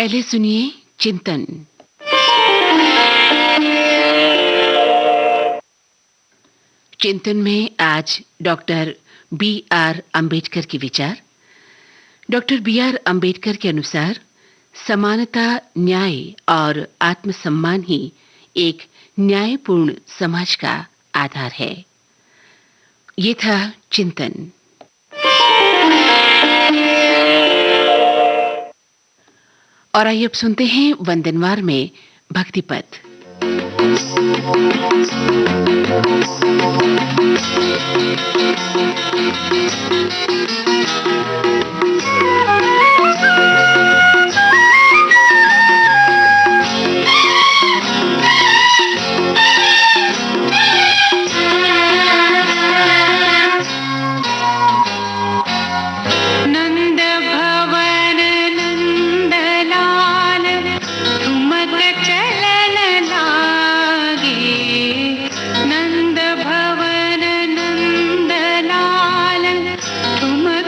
पहले सुनिए चिंतन। चिंतन में आज डॉक्टर बी आर अंबेडकर के विचार। डॉक्टर बी आर अंबेडकर के अनुसार समानता, न्याय और आत्मसम्मान ही एक न्यायपूर्ण समाज का आधार है। ये था चिंतन। और आइए अब सुनते हैं वंदनवार में भक्ति पद। ठुमक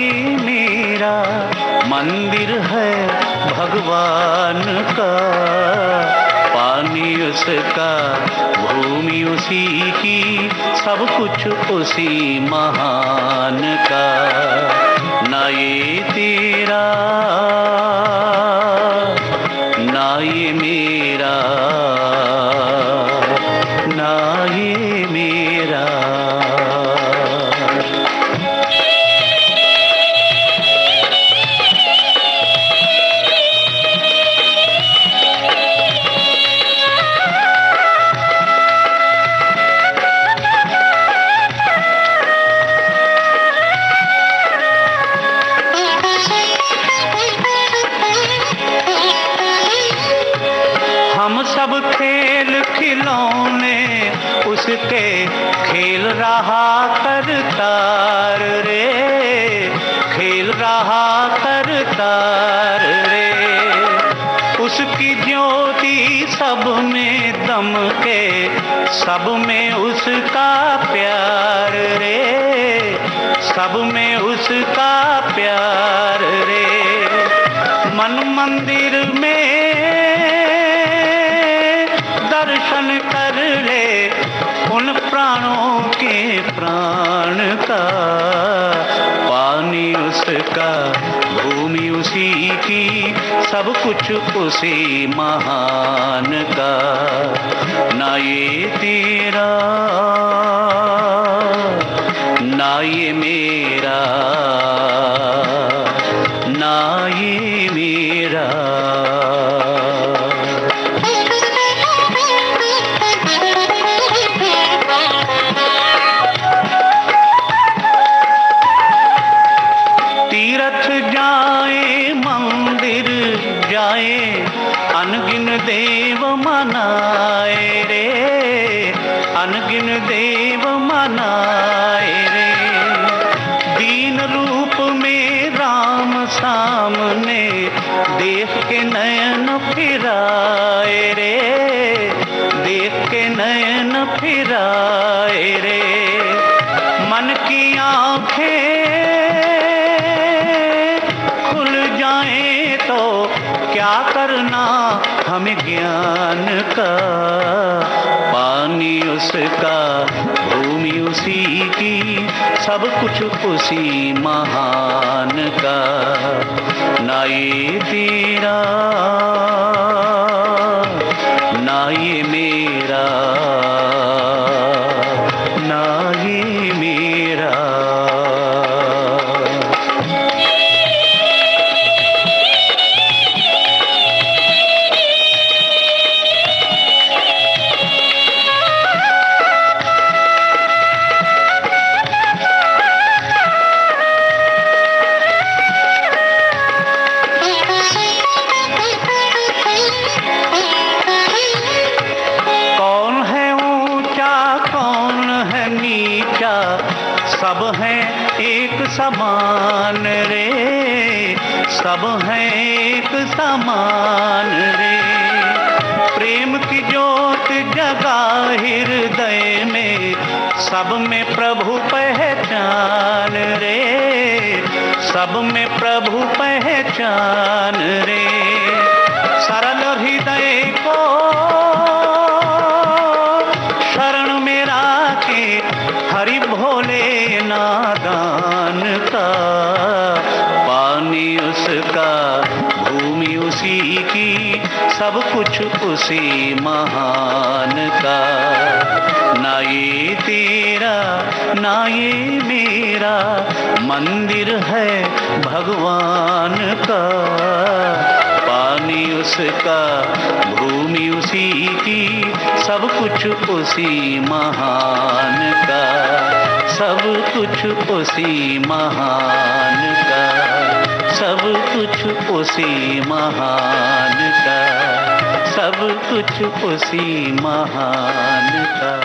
ये मेरा मंदिर है भगवान का, पानी उसका, भूमि उसी की, सब कुछ उसी महान का। ना ये तेरा, ना ये मेरा, ना ये मेरा। हम सब खेल खिलौने उसके खेल रहा करतार रे, खेल रहा करतार रे। उसकी ज्योति सब में दमके, सब में उसका प्यार रे, सब में उसका प्यार रे। मन मंदिर में दर्शन कर ले उन प्राणों के प्राण का, पानी उसका, भूमि उसी की, सब कुछ उसी महान का। ना ये तेरा, ना ये मेरा, ना ये मेरा। तीर्थ जाए, मंदिर जाए, अनगिन देव मनाए रे, अनगिन देव मनाए रे। दीन रूप में राम सामने देख के नयन फिराए रे, देख के नयन फिराए रे। मन की आंखें खुल जाए तो क्या करना हमें ज्ञान का, पानी उसका, भूमि उसी की, सब कुछ उसी महान का। ना ये तेरा, ना ये मेरा, ना ये मेरा। सब हैं एक समान रे, सब हैं एक समान रे। प्रेम की ज्योत जगा हृदय में, सब में प्रभु पहचान रे, सब में प्रभु पहचान रे। सरल हृदय को शरण में राखे, हरि भोले नादान का, पानी उसका, भूमि उसी की, सब कुछ उसी महान का। ना ये तेरा, ना ये मेरा, मंदिर है भगवान का, पानी उसका, भूमि उसी की, सब कुछ उसी महान का, सब कुछ उसी महान का, सब कुछ उसी महान का, सब कुछ उसी महान का।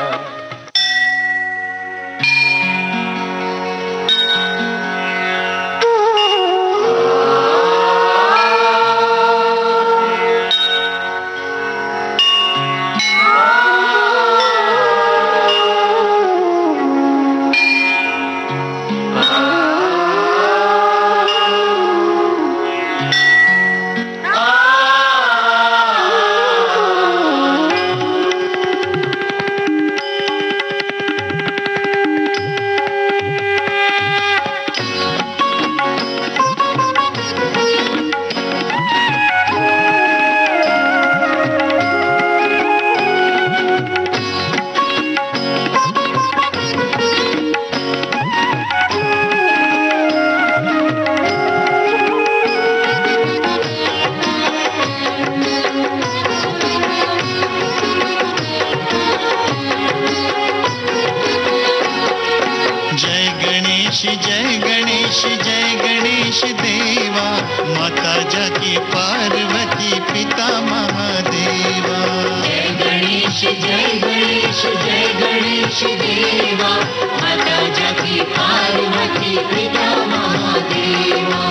जय गणेश देवा, माता जाकी पार्वती पिता महादेवा। जय गणेश जय गणेश देवा, माता जाकी पार्वती पिता महादेवा।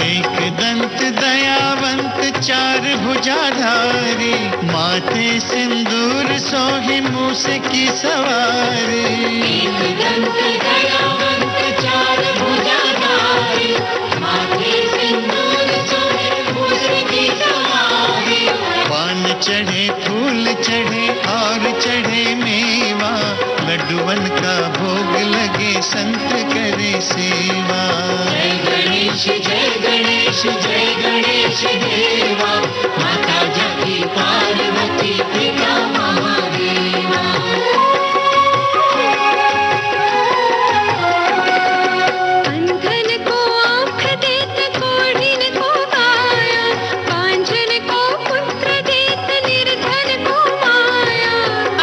एक दंत दयावंत चार भुजाधारी, माथे सिंदूर सोहि मूस की सवारी। एक दंत दयावंत चार भुजाधारी, माथे सिंदूर सोहे मूस की सवारी। पान चढ़े फूल चढ़े और चढ़े मेवा, लड्डुवन का भोग लगे संत करे सेवा। जय गणेश देवा, माता जाकी पार्वती पिता महादेवा। अंधन को आँख देत कोढ़िन को काया, कांचन को पुत्र देत निर्धन को माया।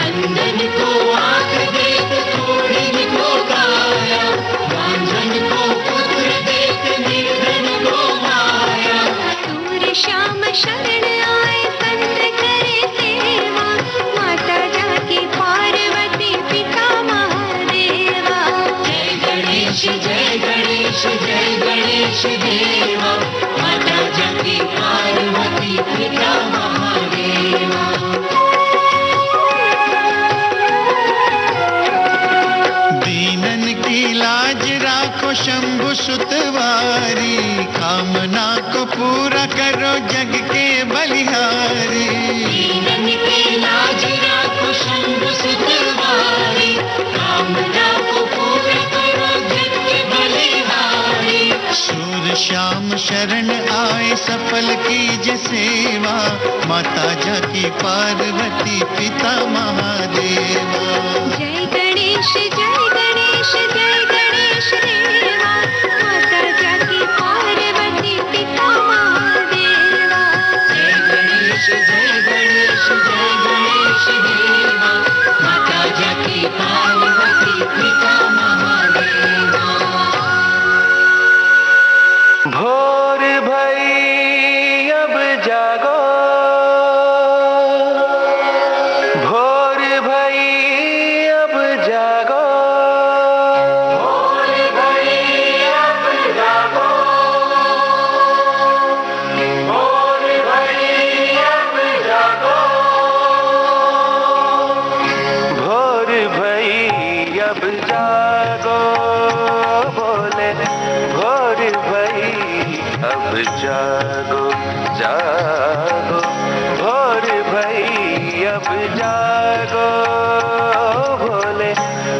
अंधन को आँख देत कोढ़िन को काया, कांचन को पुत्र देत निर्धन को माया। सूर्य श्याम शरण आए संत करे सेवा, माता जाकी पार्वती पिता महादेवा। जय गणेश देवा, माता जाकी पार्वती पिता महादेवा। दीनन की लाज राखो शंभु सुतवारी, कामना को पूरा करो जग के बलिहारी। दीनन की लाज राखो शंभु सुतवारी, कामना को पूरा करो जग के बलिहारी। सूर्य श्याम शरण आए सफल कीजिए सेवा, माता जाकी पार्वती पिता महादेवा। जय गणेश देवा, माता जाकी पार्वती पिता महादेवा। जय गणेश देवा, माता जाकी पार्वती पिता महादेवा। भोर भई अब जागो, भोर भई अब जागो, भोर भई अब जागो, भोर भई अब जागो, भोर भई अब जागो, बोले भोर भई अब जागो, जागो भोर भई अब जागो, बोले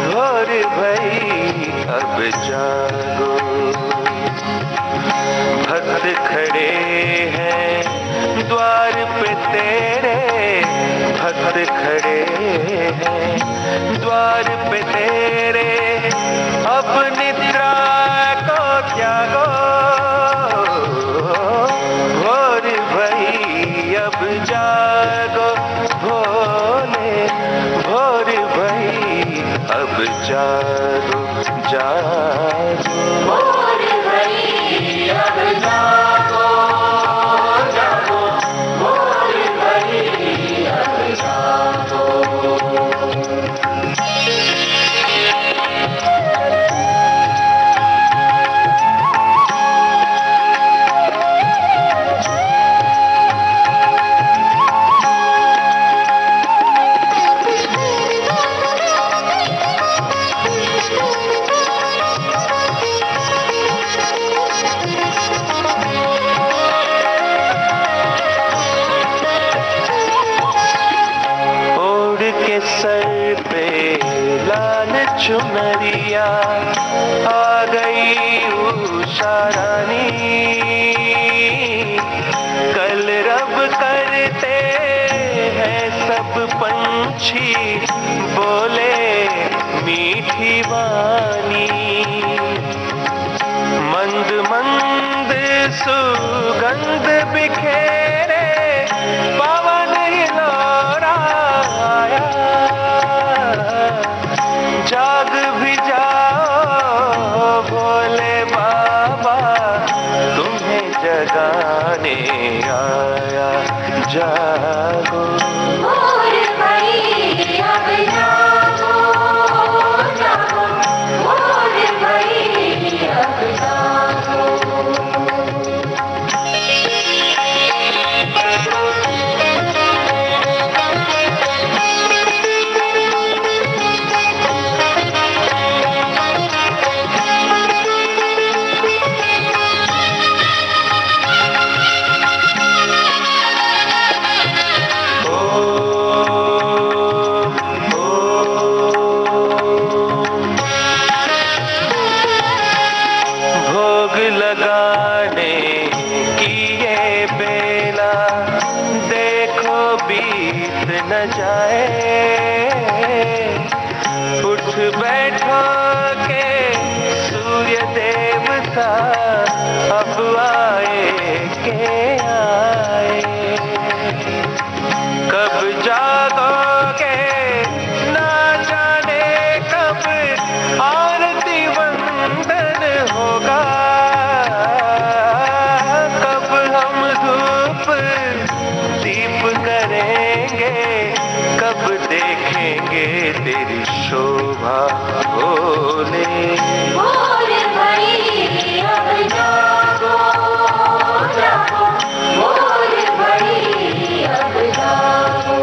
भोर भई अब जागो। भक्त खड़े हैं द्वार पे तेरे, भक्त खड़े हैं द्वार पे तेरे, अब निद्रा को त्यागो, भोर भई अब जागो, भोले भोर भई अब जागो, जागो भोर भई अब जागो, जागो भोर भई अब जागो। सर पे लाल चुनरिया आ गई उषा रानी, कल रब करते हैं सब पंछी बोले मीठी वाणी, मंद मंद सुगंध बिखेरे पवन हिलोरा आया, जाओ भोले बाबा, तुम्हें जगाने आया, जागो। भोर भई अब जागो, जागो, भोर भई अब जागो। भोग लगाने की ये बेला, देखो बीत न जाए। उठ बैठो के सूर्य देवता, अब आए के आए। कब जागोगे ना जाने कब, आरती वंदन होगा। कब हम धूप दीप करेंगे, कब देखेंगे तेरी शोभा भोले। भोर भई अब जागो, जागो, भोर भई अब जागो।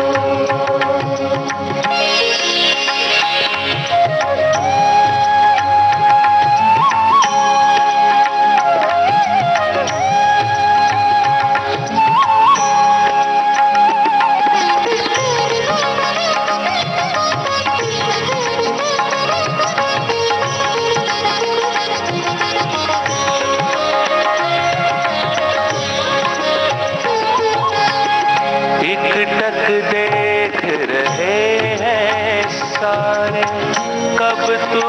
एकटक देख रहे हैं सारे, कब तू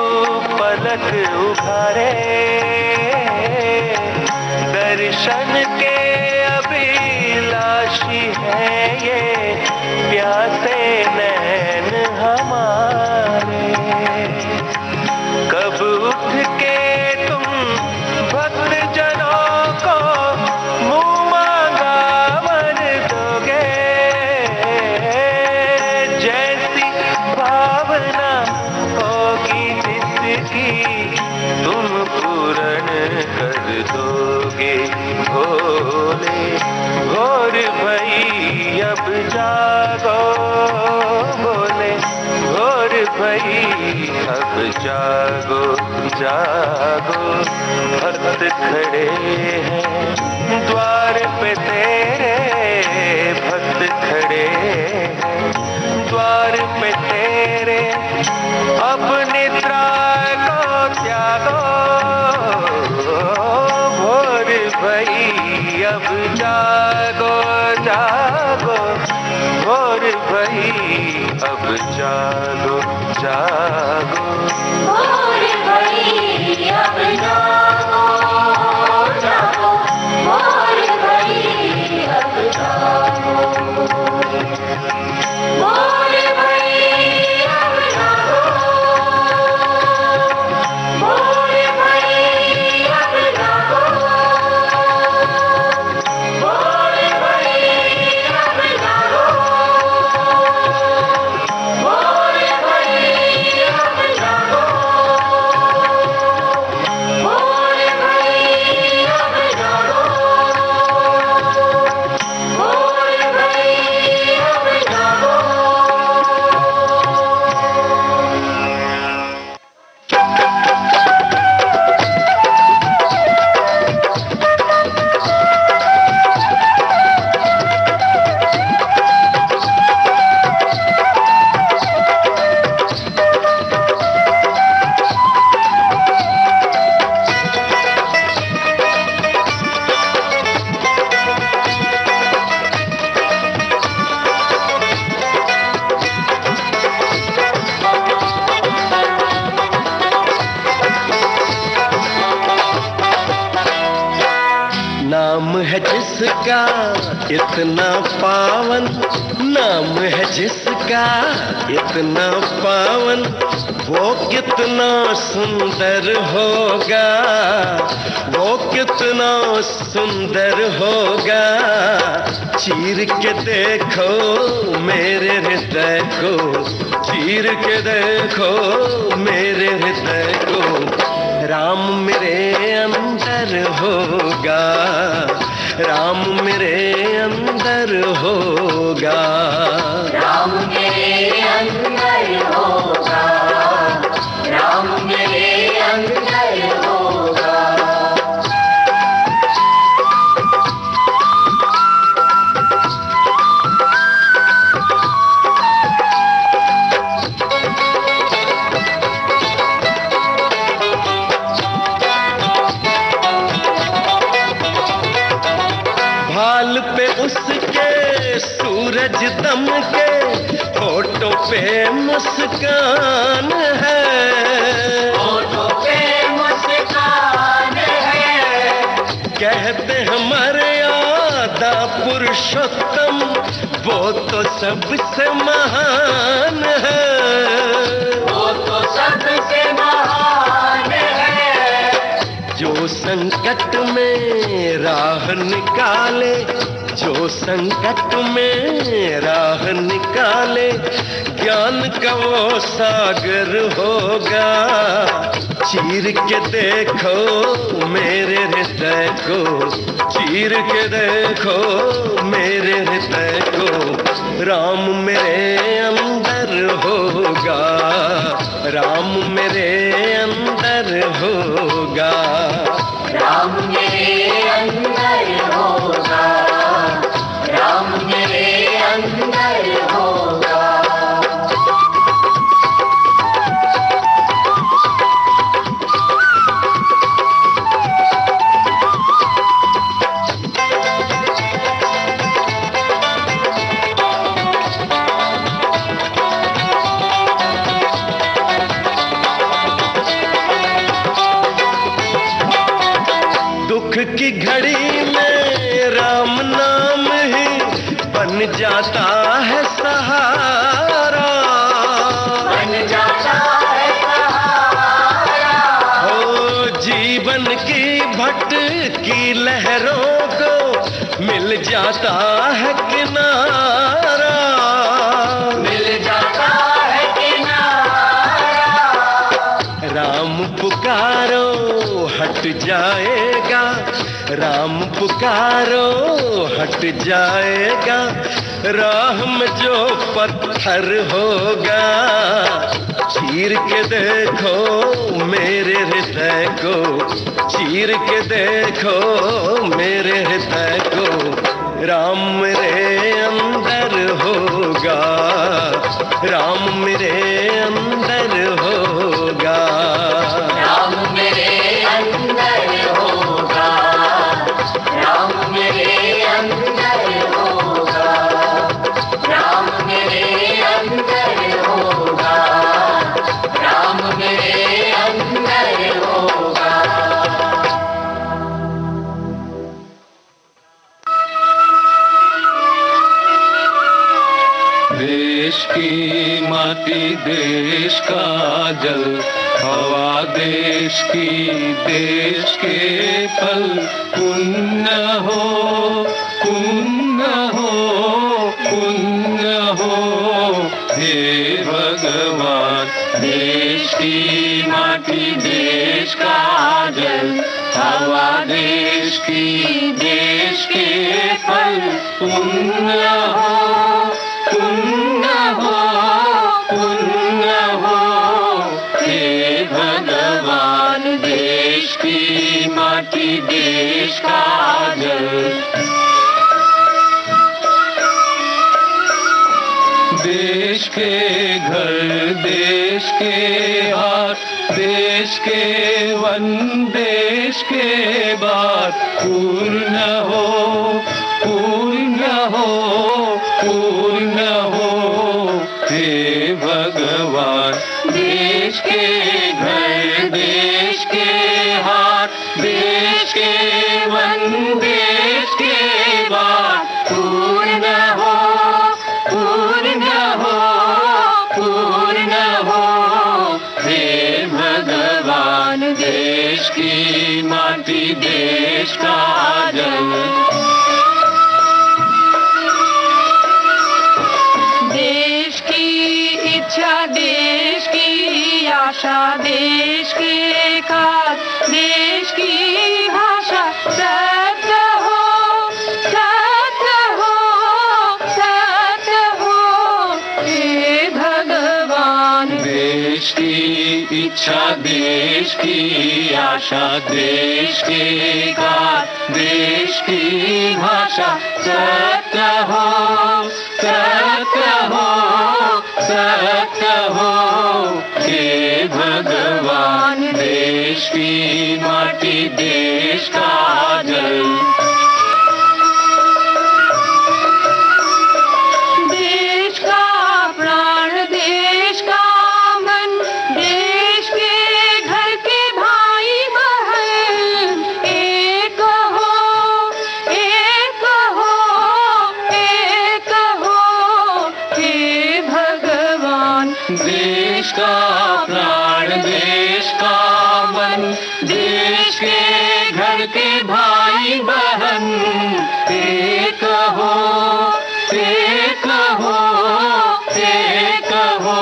पलक उभारे। दर्शन के अभिलाषी है ये प्यासे नैन हमारे। कब उठ के तुम भक्त जनों को मुँह मांगा वर दोगे। जैसी भावना होगी जिसकी, तुम पूर्ण कर दोगे भोले। भोर भई अब जागो भोले, भोर भई अब जागो, जागो। भक्त खड़े हैं द्वार पे तेरे, भक्त खड़े हैं द्वार पे तेरे। अब निद्रा को त्यागो, भोर भई अब जागो, जागो, भोर भई अब जागो, जागो। भोर भई अब जागो, जागो, भोर भई अब जागो। भोर भई अब जागो, भोर भई अब जागो, भोर भई अब जागो, भोर भई अब जागो, भोर भई अब जागो, भोर भई अब जागो। नाम है जिसका इतना पावन, नाम है जिसका इतना पावन, वो कितना सुंदर होगा, वो कितना सुंदर होगा। चीर के देखो मेरे हृदय को, चीर के देखो मेरे हृदय को। राम मेरे अंदर होगा, राम मेरे अंदर होगा। राम मेरे अंदर होगा, राम मेरे अंदर होगा। भाल पे उसके सूरज दम के, होठों पे मुस्कान है, होठों पे मुस्कान है। कहते हैं मर्यादा पुरुषोत्तम, वो तो सबसे महान है, वो तो सबसे महान है। जो संकट में राह निकाले, जो संकट में राह निकाले। ज्ञान का वो सागर होगा, चीर के देखो मेरे हृदय को, चीर के देखो मेरे हृदय को। राम मेरे अंदर होगा, राम मेरे अंदर होगा। राम मेरे अंदर होगा, राम मेरे अंदर होगा। दुख की घड़ी में राम नाम ही बन जाता है सहारा, बन जाता है सहारा। हो जीवन की भटकी लहरों को मिल जाता है किनारा, मिल जाता है किनारा। राम पुकारो हट जाएगा, राम पुकारो हट जाएगा। राह में जो पत्थर होगा, चीर के देखो मेरे हृदय को, चीर के देखो मेरे हृदय को। राम मेरे अंदर होगा, राम मेरे अंदर होगा। राम मेरे अंदर होगा, राम मेरे अंदर होगा, राम मेरे अंदर होगा, राम मेरे अंदर होगा। देश की माटी, देश का जल, हवा देश की, देश के फल। पुण्य हो, पुण्य हो, पुण्य हो, हे भगवान। देश की माटी, देश का जल, हवा देश की, देश के फल। पुण्य हो, पुण्य हो, पुण्य हो, हे भगवान। देश की माटी, देश का जल। देश के घर, देश के हाथ, देश के वन, देश के बात। पूर्ण हो, पूर्ण हो, पूर्ण हो, हे भगवान। देश के घर, देश के हाथ, देश के वन, देश के बात। पूर्ण हो, पूर्ण हो, पूर्ण हो, देश की माटी देश का जल। देश की इच्छा देश की आशा देश के काज देश की भाषा सत्य हो सत्य हो सत्य हो हे भगवान। देश की इच्छा देश की आशा देश के काज देश की भाषा सत्य हो सत्य हो सत्य हो हे भगवान। देश की माटी देश का जल। देश का प्राण देश का मन देश के घर के भाई बहन एक हो एक हो एक हो हे भगवान। देश का प्राण देश का मन देश के घर के भाई बहन एक हो एक हो एक हो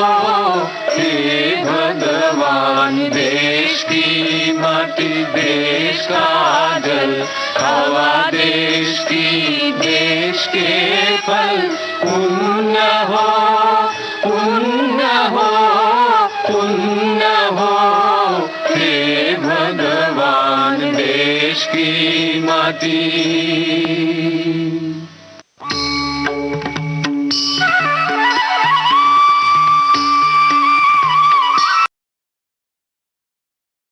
हे भगवान। देश की माटी देश का जल हवा देश की देश के फल पुण्य हो पुण्य हो पुण्य हो हे भगवान। देश की माटी